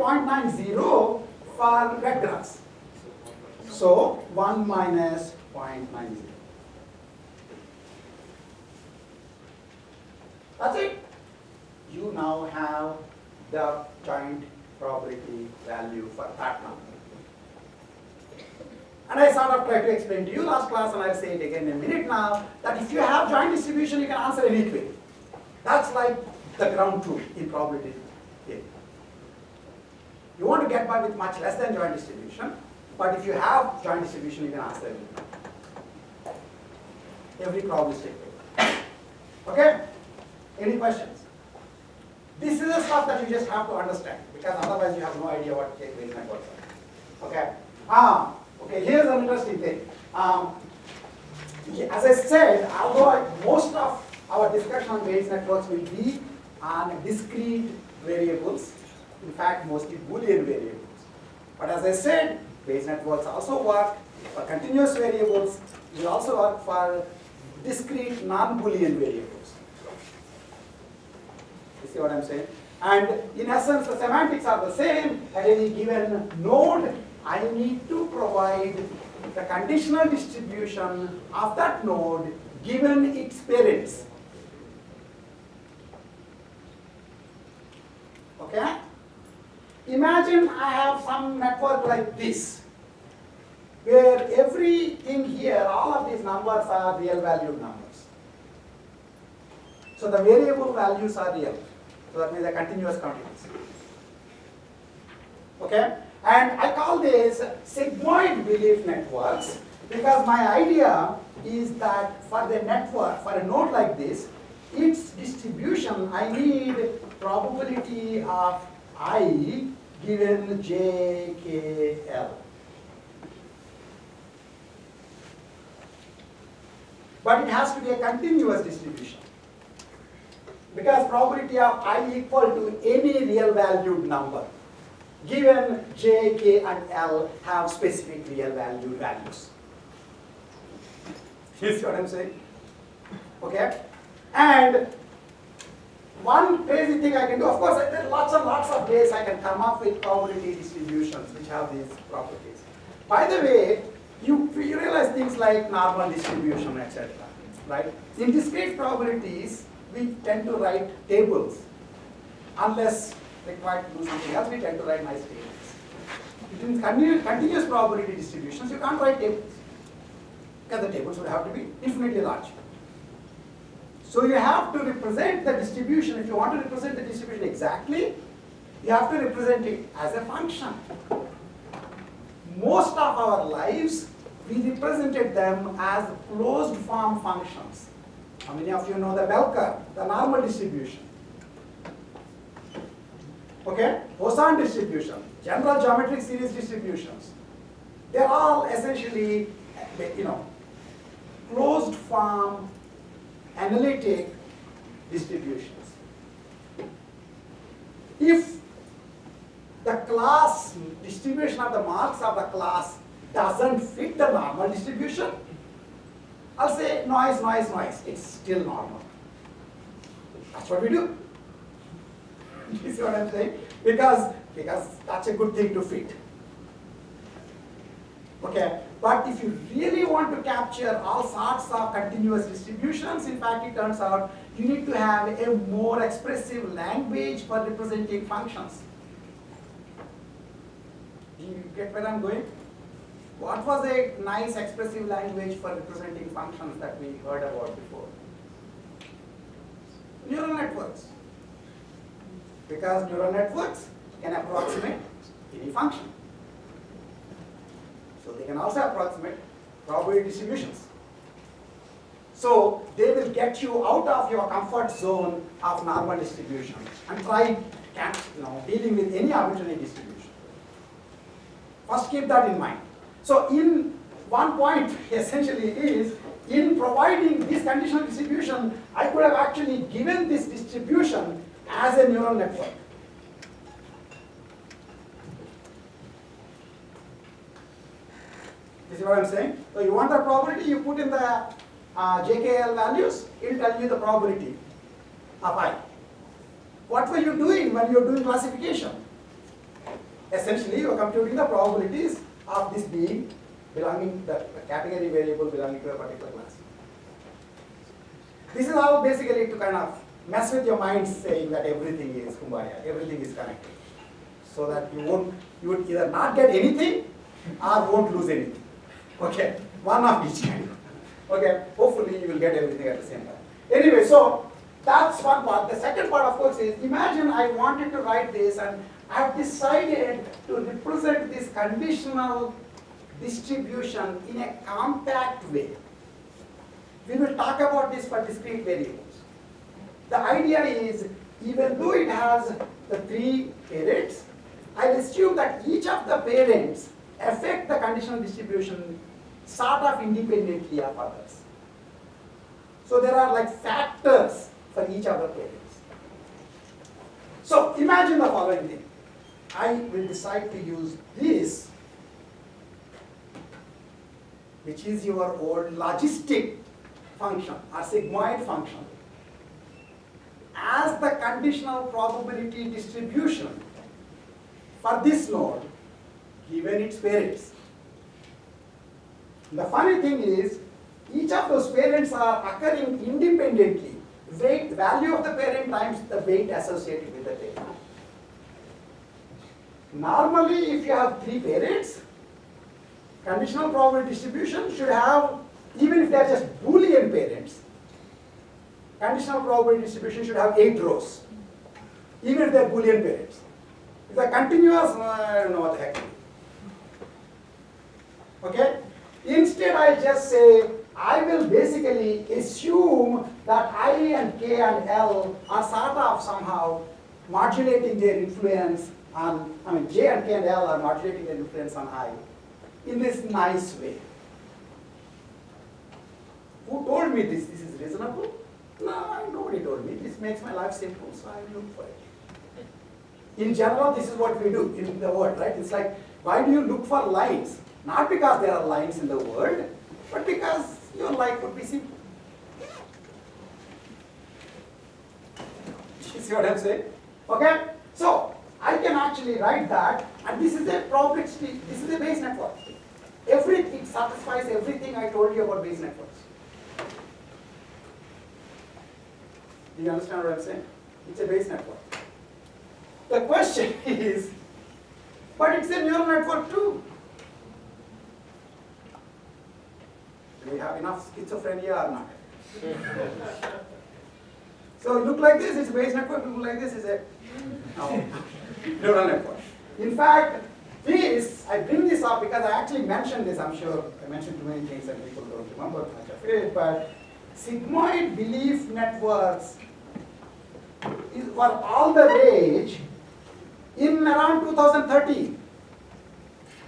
0.90 for vectors. So 1 minus 0.90. That's it. You now have the joint probability value for that number. And I sort of tried to explain to you last class, and I'll say it again in a minute now, that if you have joint distribution, you can answer anything. That's like the ground truth in probability theory. You want to get by with much less than joint distribution, but if you have joint distribution, you can answer everything. Every probabilistic way. Okay? Any questions? This is the stuff that you just have to understand, because otherwise you have no idea what Bayes networks are. Okay? Okay, here's an interesting thing. As I said, although most of our discussion on Bayes networks will be on discrete variables, in fact, mostly Boolean variables. But as I said, Bayes networks also work for continuous variables. They also work for discrete non-Boolean variables. You see what I'm saying? And in essence, the semantics are the same. At any given node, I need to provide the conditional distribution of that node given its parents. Okay? Imagine I have some network like this, where everything here, all of these numbers are real valued numbers. So the variable values are real. So that means a continuous continuous. Okay? And I call this sigmoid belief networks because my idea is that for the network, for a node like this, its distribution, I need probability of I given j, k, l. But it has to be a continuous distribution. Because probability of I equal to any real valued number, given j, k, and l have specific real valued values. You see what I'm saying? Okay? And one crazy thing I can do, of course, there are lots and lots of ways I can come up with probability distributions which have these properties. By the way, you realize things like normal distribution, etc. Right? In discrete probabilities, we tend to write tables. Unless required to do something else, we tend to write nice tables. In continuous probability distributions, you can't write tables, because the tables would have to be infinitely large. So you have to represent the distribution. If you want to represent the distribution exactly, you have to represent it as a function. Most of our lives, we represented them as closed form functions. How many of you know the bell curve, the normal distribution? Okay? Poisson distribution, general geometric series distributions. They're all essentially, closed form analytic distributions. If the class distribution of the marks of the class doesn't fit the normal distribution, I'll say noise, noise, noise. It's still normal. That's what we do. You see what I'm saying? Because that's a good thing to fit. Okay, but if you really want to capture all sorts of continuous distributions, in fact, it turns out you need to have a more expressive language for representing functions. Do you get where I'm going? What was a nice expressive language for representing functions that we heard about before? Neural networks. Because neural networks can approximate any function. So they can also approximate probability distributions. So they will get you out of your comfort zone of normal distribution and try dealing with any arbitrary distribution. First keep that in mind. So in one point essentially is, in providing this conditional distribution, I could have actually given this distribution as a neural network. You see what I'm saying? So you want the probability, you put in the JKL values, it will tell you the probability of I. What were you doing when you were doing classification? Essentially, you are computing the probabilities of this being belonging, the category variable belonging to a particular class. This is all basically to kind of mess with your mind, saying that everything is kumbaya, everything is connected. So that you would either not get anything or won't lose anything. Okay, one of each kind. Okay, hopefully you will get everything at the same time. Anyway, so that's one part. The second part, of course, is imagine I wanted to write this and I have decided to represent this conditional distribution in a compact way. We will talk about this for discrete variables. The idea is, even though it has the 3 parents, I'll assume that each of the parents affect the conditional distribution sort of independently of others. So there are like factors for each of the parents. So imagine the following thing. I will decide to use this, which is your old logistic function or sigmoid function, as the conditional probability distribution for this node given its parents. The funny thing is, each of those parents are occurring independently. Weight, value of the parent times the weight associated with the parent. Normally, if you have 3 parents, conditional probability distribution should have, even if they are just Boolean parents, conditional probability distribution should have 8 rows, even if they are Boolean parents. If they are continuous, I don't know what the heck. Okay? Instead, I just say, I will basically assume that I and K and L are sort of somehow modulating their influence on, J and K and L are modulating their influence on I in this nice way. Who told me this? This is reasonable? No, nobody told me. This makes my life simple, so I will look for it. In general, this is what we do in the world, right? It's like, why do you look for lines? Not because there are lines in the world, but because your life would be simple. You see what I'm saying? Okay? So, I can actually write that, and this is a probability, this is a Bayes network. It satisfies everything I told you about Bayes networks. Do you understand what I'm saying? It's a Bayes network. The question is, but it's a neural network too. Do we have enough schizophrenia or not? So look like this, it's a Bayes network. Look like this, is a neural network. In fact, I bring this up because I actually mentioned this, I'm sure. I mentioned too many things and people don't remember much of it, but sigmoid belief networks were all the rage in around 2013.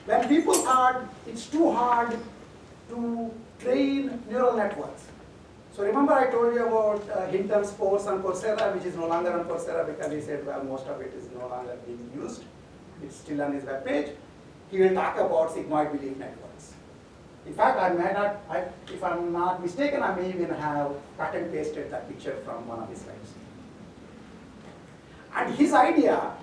When people thought it's too hard to train neural networks. So remember I told you about Hinton's course on Coursera, which is no longer on Coursera because he said, well, most of it is no longer being used. It's still on his webpage. He will talk about sigmoid belief networks. In fact, if I'm not mistaken, I may even have cut and pasted that picture from one of his slides. And his idea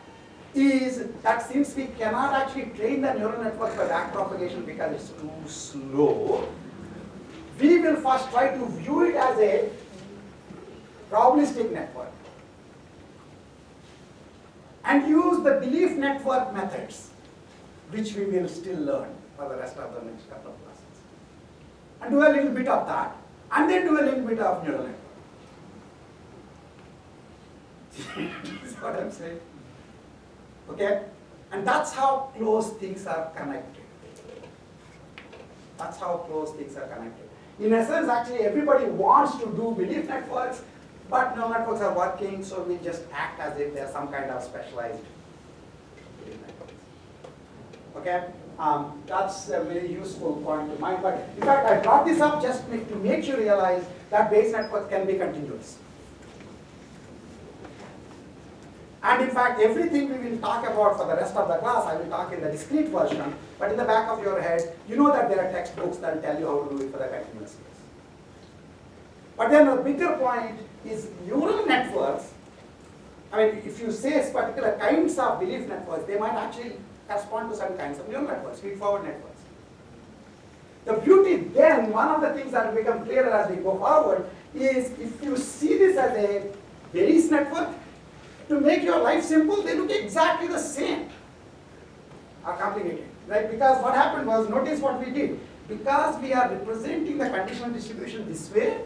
is that since we cannot actually train the neural network by backpropagation because it's too slow, we will first try to view it as a probabilistic network and use the belief network methods, which we will still learn for the rest of the next couple of classes. And do a little bit of that, and then do a little bit of neural network. This is what I'm saying. Okay? And that's how close things are connected. That's how close things are connected. In essence, actually, everybody wants to do belief networks, but neural networks are working, so we just act as if they're some kind of specialized belief networks. Okay? That's a very useful point to mind. But in fact, I brought this up just to make you realize that Bayes networks can be continuous. And in fact, everything we will talk about for the rest of the class, I will talk in the discrete version, but in the back of your head, you know that there are textbooks that will tell you how to do it for the continuous case. But then a bigger point is neural networks I mean, if you say particular kinds of belief networks, they might actually correspond to certain kinds of neural networks, feed-forward networks. The beauty then, one of the things that will become clearer as we go forward, is if you see this as a Bayes network, to make your life simple, they look exactly the same, or complicated, right? Because what happened was, notice what we did. Because we are representing the conditional distribution this way,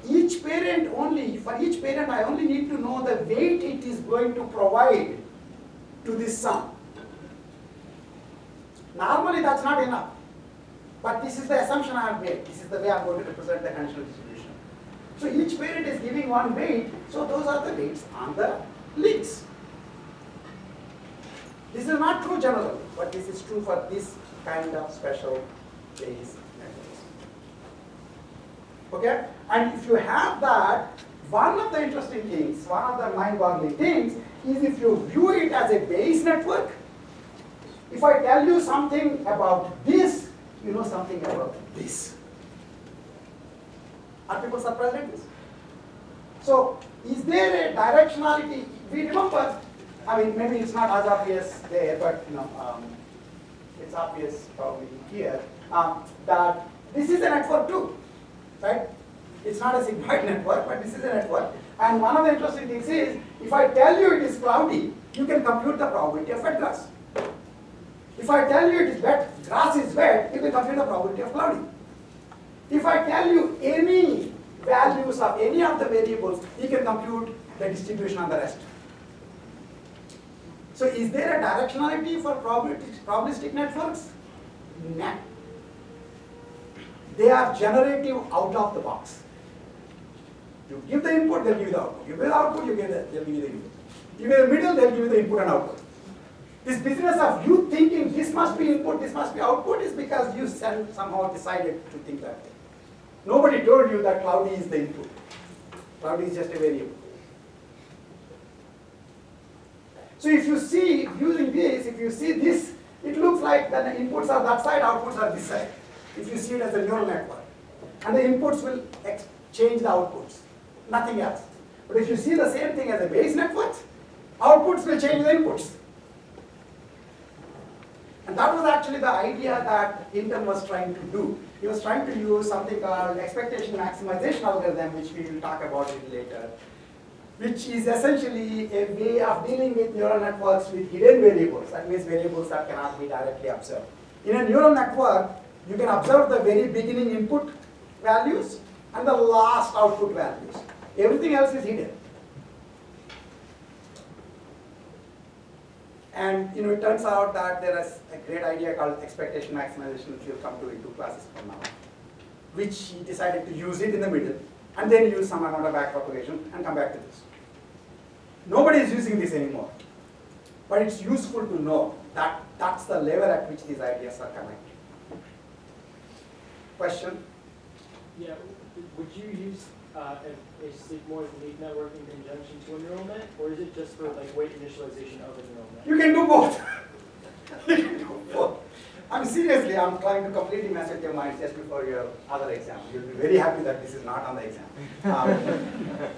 each parent only, for each parent I only need to know the weight it is going to provide to this sum. Normally that's not enough. But this is the assumption I have made. This is the way I am going to represent the conditional distribution. So each parent is giving one weight, so those are the weights on the links. This is not true generally, but this is true for this kind of special Bayes networks. Okay? And if you have that, one of the interesting things, one of the mind-boggling things, is if you view it as a Bayes network, if I tell you something about this, you know something about this. Are people surprised at this? So, is there a directionality? We remember, I mean, maybe it's not as obvious there, but it's obvious probably here, that this is a network too, right? It's not a sigmoid network, but this is a network. And one of the interesting things is, if I tell you it is cloudy, you can compute the probability of wet grass. If I tell you it is wet, grass is wet, you can compute the probability of cloudy. If I tell you any values of any of the variables, you can compute the distribution on the rest. So is there a directionality for probabilistic networks? No. They are generative out of the box. You give the input, they'll give you the output. You give the output, they'll give you the input. You give the middle, they'll give you the input and output. This business of you thinking this must be input, this must be output is because you somehow decided to think that way. Nobody told you that cloudy is the input. Cloudy is just a variable. So if you see, using this, if you see this, it looks like that the inputs are that side, outputs are this side. If you see it as a neural network. And the inputs will change the outputs, nothing else. But if you see the same thing as a Bayes network, outputs will change the inputs. And that was actually the idea that Hinton was trying to do. He was trying to use something called expectation maximization algorithm, which we will talk about it later, which is essentially a way of dealing with neural networks with hidden variables. That means variables that cannot be directly observed. In a neural network, you can observe the very beginning input values and the last output values. Everything else is hidden. And it turns out that there is a great idea called expectation maximization, which we'll come to in 2 classes from now, which he decided to use it in the middle, and then use some amount of backpropagation and come back to this. Nobody is using this anymore, but it's useful to know that that's the level at which these ideas are connected. Question? Yeah, would you use a sigmoid belief network in conjunction to a neural net, or is it just for like weight initialization of a neural net? You can do both. You can do both. I'm seriously, I'm trying to completely mess with your mind just before your other exam. You'll be very happy that this is not on the exam.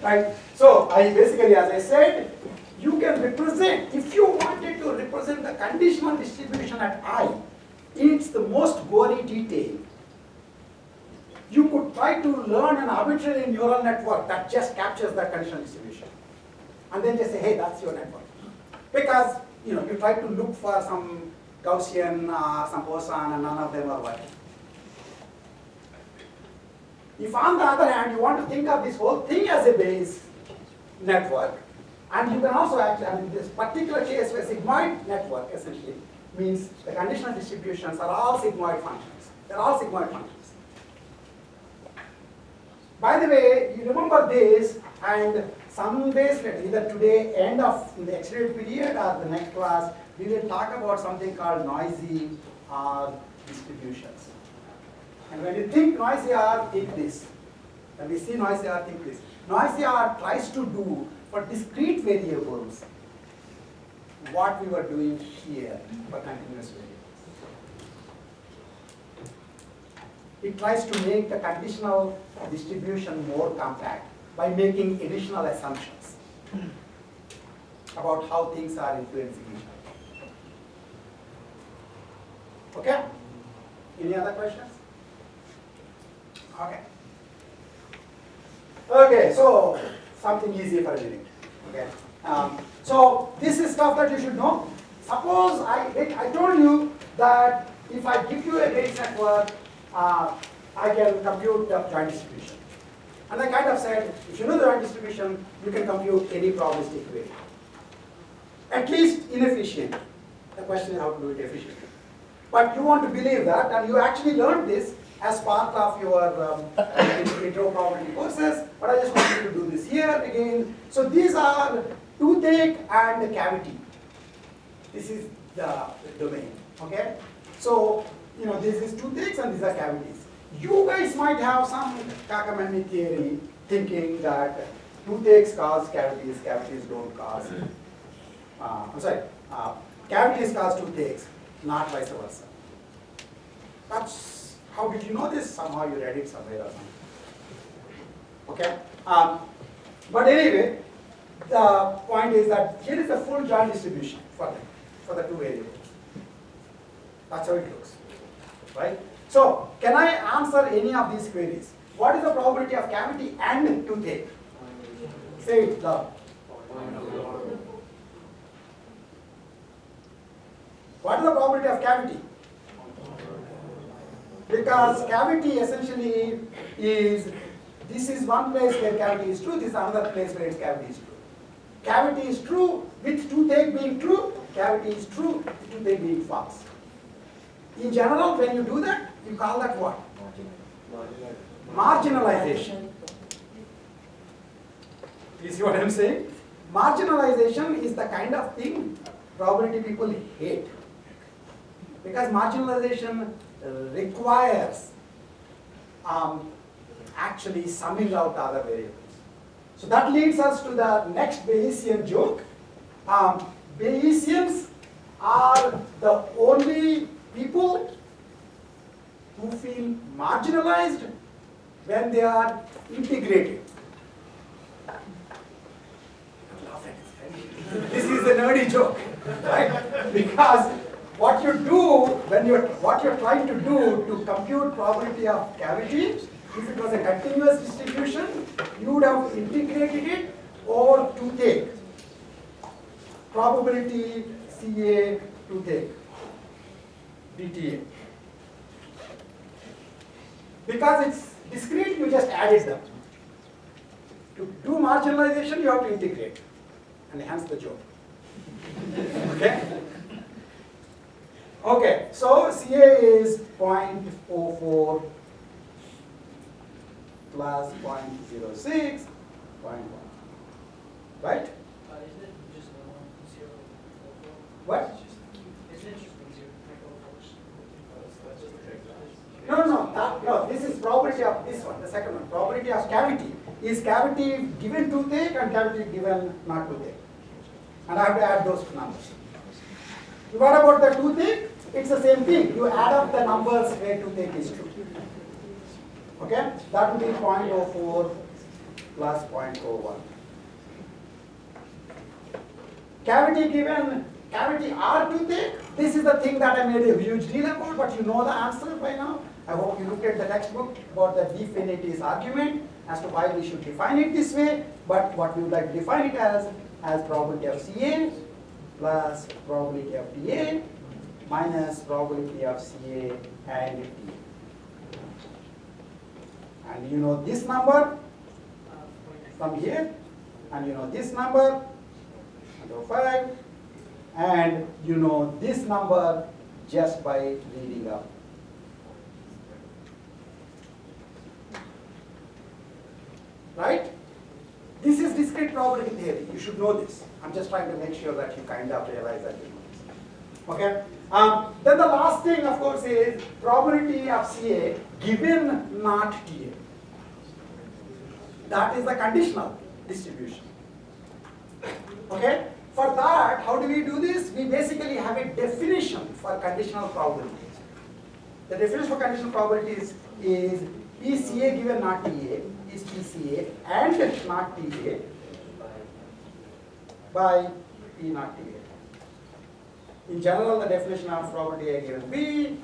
Right? So, basically, as I said, you can represent, if you wanted to represent the conditional distribution at I in its the most gory detail, you could try to learn an arbitrary neural network that just captures that conditional distribution. And then just say, hey, that's your network. Because you try to look for some Gaussian, some Poisson, and none of them are working. If on the other hand, you want to think of this whole thing as a Bayes network, and you can also actually, in this particular case where sigmoid network essentially means the conditional distributions are all sigmoid functions. They're all sigmoid functions. By the way, you remember this, and some days later, either today, end of the extended period or the next class, we will talk about something called noisy R distributions. And when you think noisy R, think this. When we see noisy R, think this. Noisy R tries to do for discrete variables what we were doing here for continuous variables. It tries to make the conditional distribution more compact by making additional assumptions. about how things are influencing each other. Okay? Any other questions? Okay. Okay, so something easy for a minute. Okay. So this is stuff that you should know. Suppose I told you that if I give you a Bayes network, I can compute the joint distribution. And I kind of said, if you know the joint distribution, you can compute any probabilistic way. At least inefficient. The question is how to do it efficiently. But you want to believe that, and you actually learned this as part of your intro probability courses, but I just want you to do this here again. So these are toothache and cavity. This is the domain, okay? So, you know, this is toothaches and these are cavities. You guys might have some Kakamani theory thinking that toothaches cause cavities, cavities don't cause, cavities cause toothaches, not vice versa. That's, how did you know this? Somehow you read it somewhere or something. Okay? But anyway, the point is that here is the full joint distribution for the two variables. That's how it looks, right? So, can I answer any of these queries? What is the probability of cavity and toothache? Say it loud. What is the probability of cavity? Because cavity essentially is, this is one place where cavity is true, this is another place where its cavity is true. Cavity is true with toothache being true, cavity is true with toothache being false. In general, when you do that, you call that what? Marginalization. You see what I'm saying? Marginalization is the kind of thing probability people hate. Because marginalization requires actually summing out other variables. So that leads us to the next Bayesian joke. Bayesians are the only people who feel marginalized when they are integrated. This is a nerdy joke, right? Because what you do what you're trying to do to compute probability of cavity, if it was a continuous distribution, you would have integrated it over toothache. Probability CA toothache, DTA. Because it's discrete, you just added them. To do marginalization, you have to integrate. And hence the joke. Okay? Okay, so CA is 0.04 plus 0.06, 0.1. Right? Isn't it just 0.04? What? Isn't it just 0.04? No, this is probability of this one, the second one. Probability of cavity. Is cavity given toothache and cavity given not toothache? And I have to add those two numbers. What about the toothache? It's the same thing. You add up the numbers where toothache is true. Okay? That would be 0.04 plus 0.01. Cavity R toothache. This is the thing that I made a huge deal about, but you know the answer by now. I hope you looked at the textbook about the definities argument as to why we should define it this way, but what we would like to define it as probability of CA plus probability of TA minus probability of CA and TA. And you know this number from here, and you know this number, 105, and you know this number just by reading up. Right? This is discrete probability theory. You should know this. I'm just trying to make sure that you kind of realize that you know this. Okay? Then the last thing, of course, is probability of CA given not TA. That is the conditional distribution. Okay? For that, how do we do this? We basically have a definition for conditional probabilities. The definition for conditional probabilities is PCA given not TA is PCA and not TA by P not T A. In general, the definition of probability A given B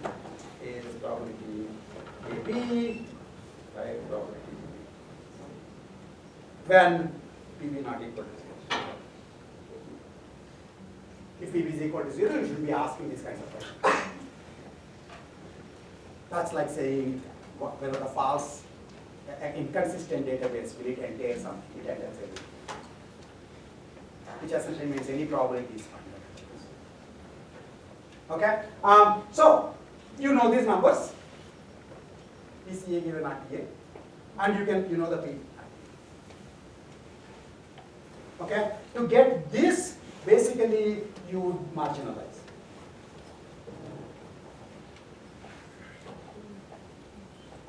is probability AB by probability B when PB not equal to 0. If PB is equal to 0, you should be asking these kinds of questions. That's like saying whether the false, inconsistent database will it entail something, it entails everything. Which essentially means any probability is fine. Okay? So, you know these numbers, PCA given RTA, and you know the P. Okay? To get this, basically you would marginalize.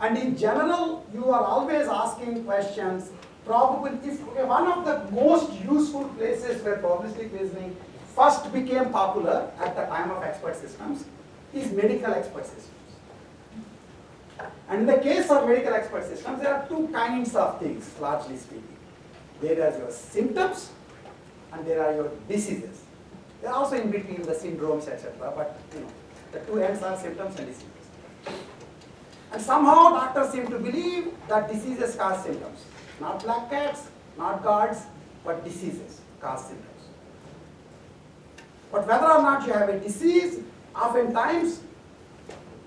And in general, you are always asking questions. Probably, one of the most useful places where probabilistic reasoning first became popular at the time of expert systems is medical expert systems. And in the case of medical expert systems, there are two kinds of things, largely speaking. There are your symptoms and there are your diseases. There are also in between the syndromes, etc. But the two ends are symptoms and diseases. And somehow doctors seem to believe that diseases cause symptoms. Not black cats, not guards, but diseases cause symptoms. But whether or not you have a disease, oftentimes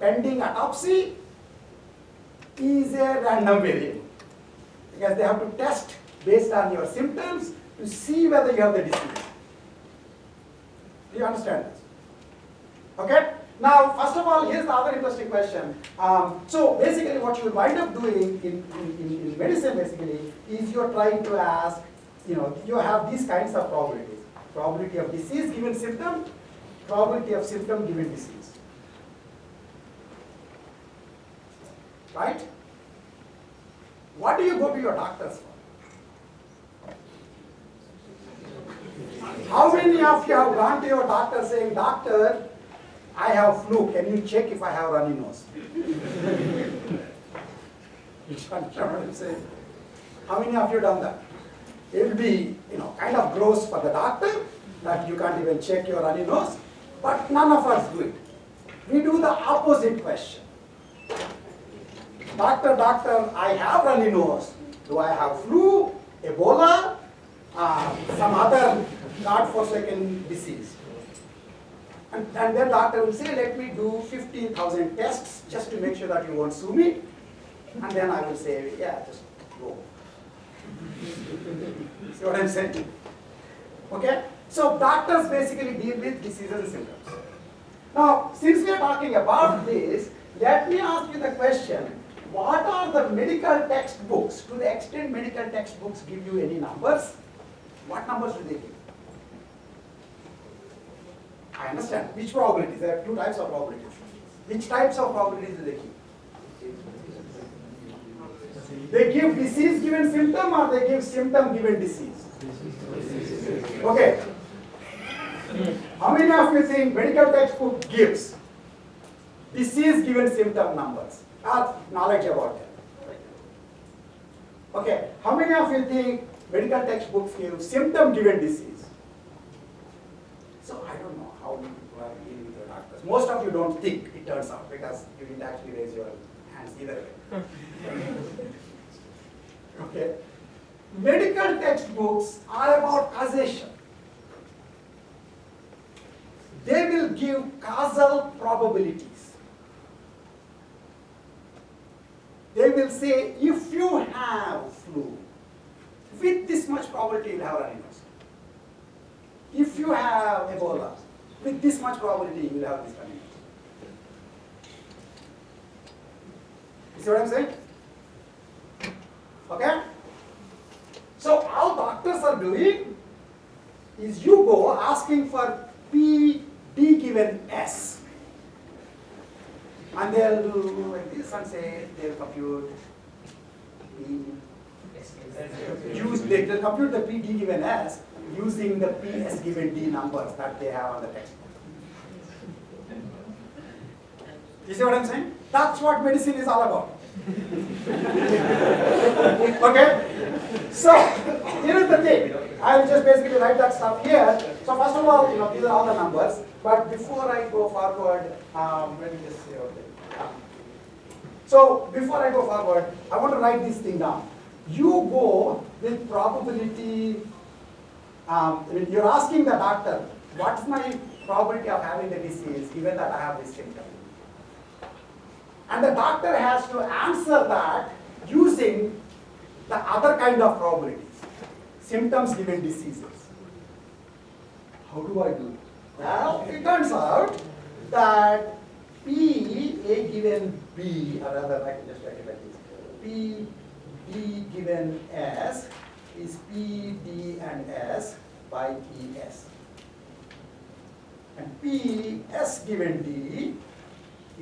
pending autopsy is a random variable. Because they have to test based on your symptoms to see whether you have the disease. Do you understand this? Okay? Now, first of all, here's the other interesting question. So basically what you wind up doing in medicine basically is you're trying to ask, you have these kinds of probabilities. Probability of disease given symptom, probability of symptom given disease. Right? What do you go to your doctors for? How many of you have gone to your doctor saying, "Doctor, I have flu, can you check if I have runny nose?" You understand what I'm saying? How many of you done that? It will be, kind of gross for the doctor that you can't even check your runny nose, but none of us do it. We do the opposite question. Doctor, I have runny nose. Do I have flu, Ebola, some other godforsaken disease? And then doctor will say, let me do 15,000 tests just to make sure that you won't sue me. And then I will say, yeah, just go. See what I'm saying? Okay? So doctors basically deal with diseases and symptoms. Now, since we are talking about this, let me ask you the question, what are the medical textbooks? To the extent medical textbooks give you any numbers, what numbers do they give? I understand. Which probabilities? There are two types of probabilities. Which types of probabilities do they give? They give disease given symptom or they give symptom given disease? Okay. How many of you think medical textbook gives disease given symptom numbers or knowledge about them? Okay. How many of you think medical textbooks give symptom given disease? So I don't know how many people are dealing with your doctors. Most of you don't think, it turns out, because you didn't actually raise your hands either way. Okay. Medical textbooks are about causation. They will give causal probabilities. They will say, if you have flu, with this much probability you'll have runny nose. If you have Ebola, with this much probability you will have this runny nose. You see what I'm saying? Okay? So all doctors are doing is you go asking for P D given S. And they'll do like this and say they'll compute they'll compute the P D given S using the P S given D numbers that they have on the textbook. You see what I'm saying? That's what medicine is all about. Okay? So, here is the thing. I'll just basically write that stuff here. So first of all, these are all the numbers. But before I go forward, let me just say okay. So before I go forward, I want to write this thing down. You go with probability. You're asking the doctor, what's my probability of having the disease given that I have this symptom? And the doctor has to answer that using the other kind of probabilities, symptoms given diseases. How do I do it? Well, it turns out that P A given B, or rather I can just write it like this, P D given S is P D and S by P S. And P S given D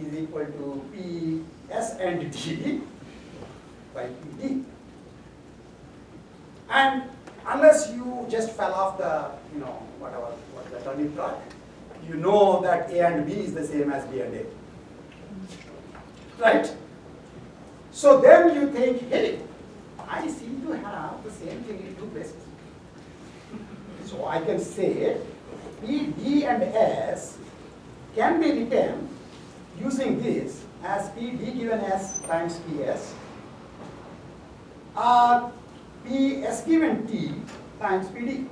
is equal to P S and D by P D. And unless you just fell off the, what the turning track, you know that A and B is the same as B and A. Right? So then you think, hey, I seem to have the same thing in two places. So I can say P, D and S can be written using this as P, D given S times P S, or P, S given T times P, D.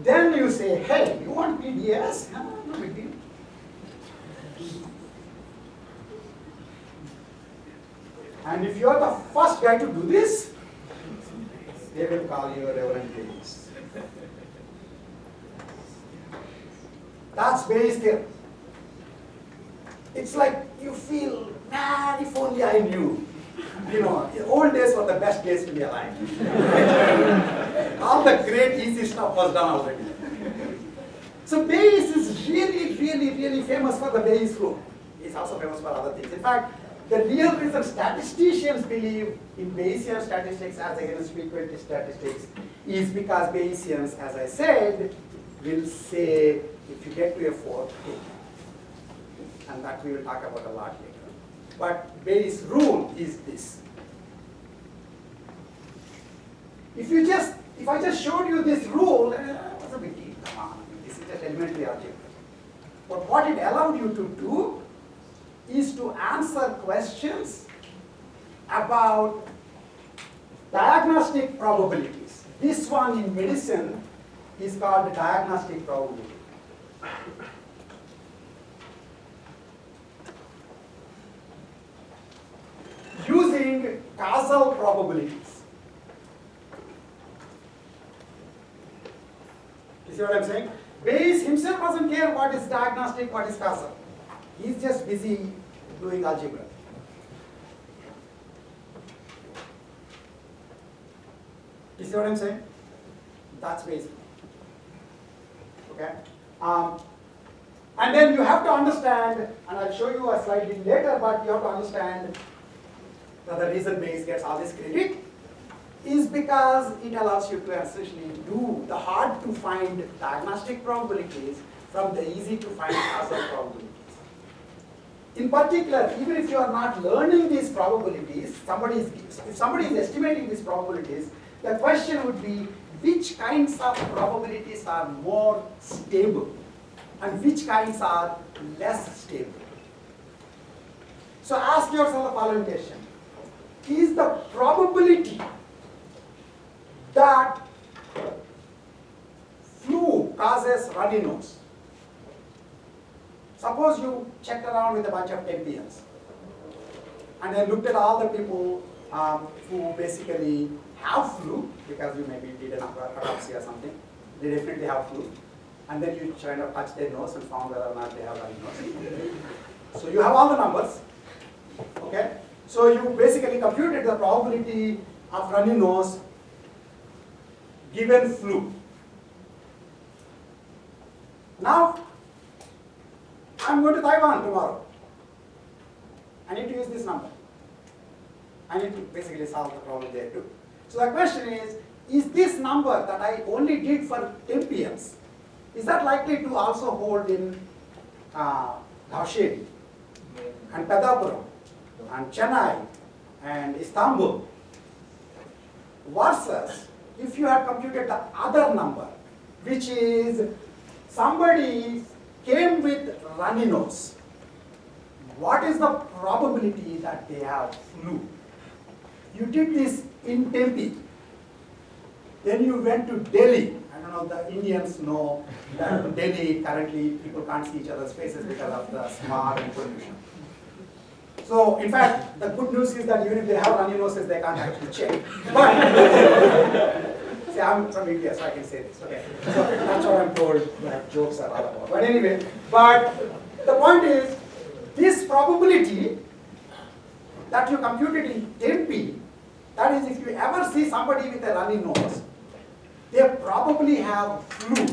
Then you say, hey, you want PDS? No big deal. And if you're the first guy to do this, they will call you Reverend Bayes. That's Bayes theorem. It's like you feel, man, if only I knew. The old days were the best days to be alive. All the great easy stuff was done already. So Bayes is really, really, really famous for the Bayes rule. He's also famous for other things. In fact, the real reason statisticians believe in Bayesian statistics as against frequentist statistics is because Bayesians, as I said, will say, if you get to a fourth, take it. And that we will talk about a lot later. But Bayes' rule is this. If I just showed you this rule, what's a big deal? Come on, this is just elementary algebra. But what it allowed you to do is to answer questions about diagnostic probabilities. This one in medicine is called diagnostic probability. Using causal probabilities. You see what I'm saying? Bayes himself doesn't care what is diagnostic, what is causal. He's just busy doing algebra. You see what I'm saying? That's Bayes. Okay? And then you have to understand, and I'll show you a slide bit later, but you have to understand that the reason Bayes gets all this credit is because it allows you to essentially do the hard to find diagnostic probabilities from the easy to find causal probabilities. In particular, even if you are not learning these probabilities, if somebody is estimating these probabilities, the question would be which kinds of probabilities are more stable and which kinds are less stable. So ask yourself the following question. Is the probability that flu causes runny nose? Suppose you checked around with a bunch of Tempians and then looked at all the people who basically have flu, because you maybe did an autopsy or something, they definitely have flu, and then you kind of touched their nose and found whether or not they have runny nose. So you have all the numbers, okay? So you basically computed the probability of runny nose given flu. Now, I'm going to Taiwan tomorrow. I need to use this number. I need to basically solve the problem there too. So the question is this number that I only did for Tempians, is that likely to also hold in Nashville and Pedapuram and Chennai and Istanbul? Versus, if you had computed the other number, which is somebody came with runny nose, what is the probability that they have flu? You did this in Tempe. Then you went to Delhi. I don't know, the Indians know that in Delhi currently people can't see each other's faces because of the smog and pollution. So in fact, the good news is that even if they have runny noses, they can't actually check. But see, I'm from India, so I can say this. Okay, so that's what I'm told that jokes are all about. But anyway, but the point is, this probability that you computed in Tempe, that is, if you ever see somebody with a runny nose, they probably have flu,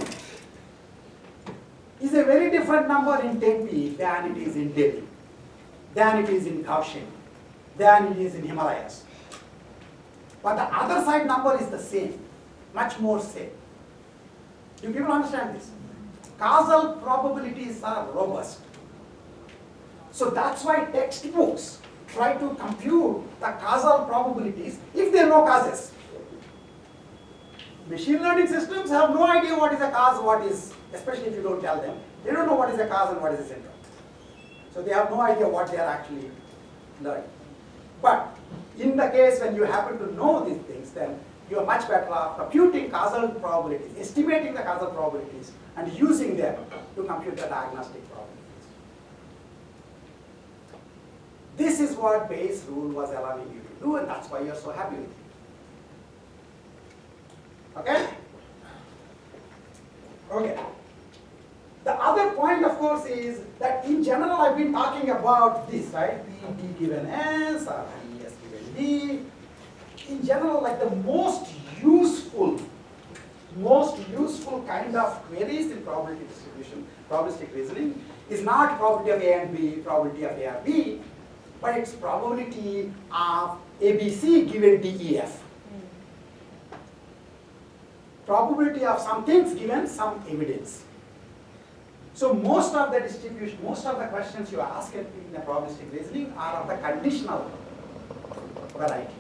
is a very different number in Tempe than it is in Delhi, than it is in Kaohsiung, than it is in Himalayas. But the other side number is the same, much more same. Do people understand this? Causal probabilities are robust. So that's why textbooks try to compute the causal probabilities if they know causes. Machine learning systems have no idea what is a cause, what is, especially if you don't tell them. They don't know what is a cause and what is a symptom. So they have no idea what they are actually learning. But in the case when you happen to know these things, then you are much better off computing causal probabilities, estimating the causal probabilities, and using them to compute the diagnostic probabilities. This is what Bayes' rule was allowing you to do, and that's why you're so happy with it. Okay? Okay. The other point, of course, is that in general I've been talking about this, right? P given S or P S given D. In general, like the most useful kind of queries in probability distribution, probabilistic reasoning, is not probability of A and B, probability of A or B, but it's probability of ABC given DEF. Probability of some things given some evidence. So most of the distribution, most of the questions you ask in the probabilistic reasoning are of the conditional variety.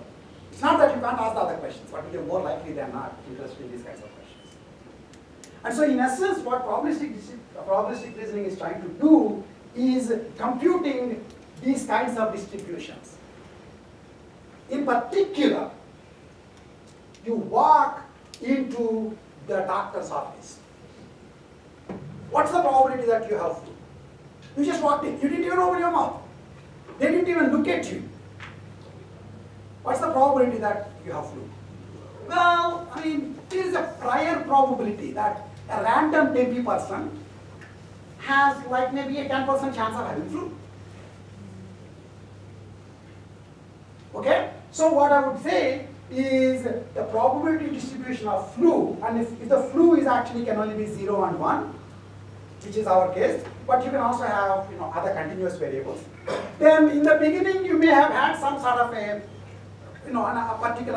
It's not that you can't ask the other questions, but you're more likely than not interested in these kinds of questions. And so in essence, what probabilistic reasoning is trying to do is computing these kinds of distributions. In particular, you walk into the doctor's office. What's the probability that you have flu? You just walked in. You didn't even open your mouth. They didn't even look at you. What's the probability that you have flu? Well, I mean, there is a prior probability that a random Tempe person has like maybe a 10% chance of having flu. Okay? So what I would say is the probability distribution of flu, and if the flu is actually can only be 0 and 1, which is our case, but you can also have other continuous variables. Then in the beginning you may have had some sort of a a particular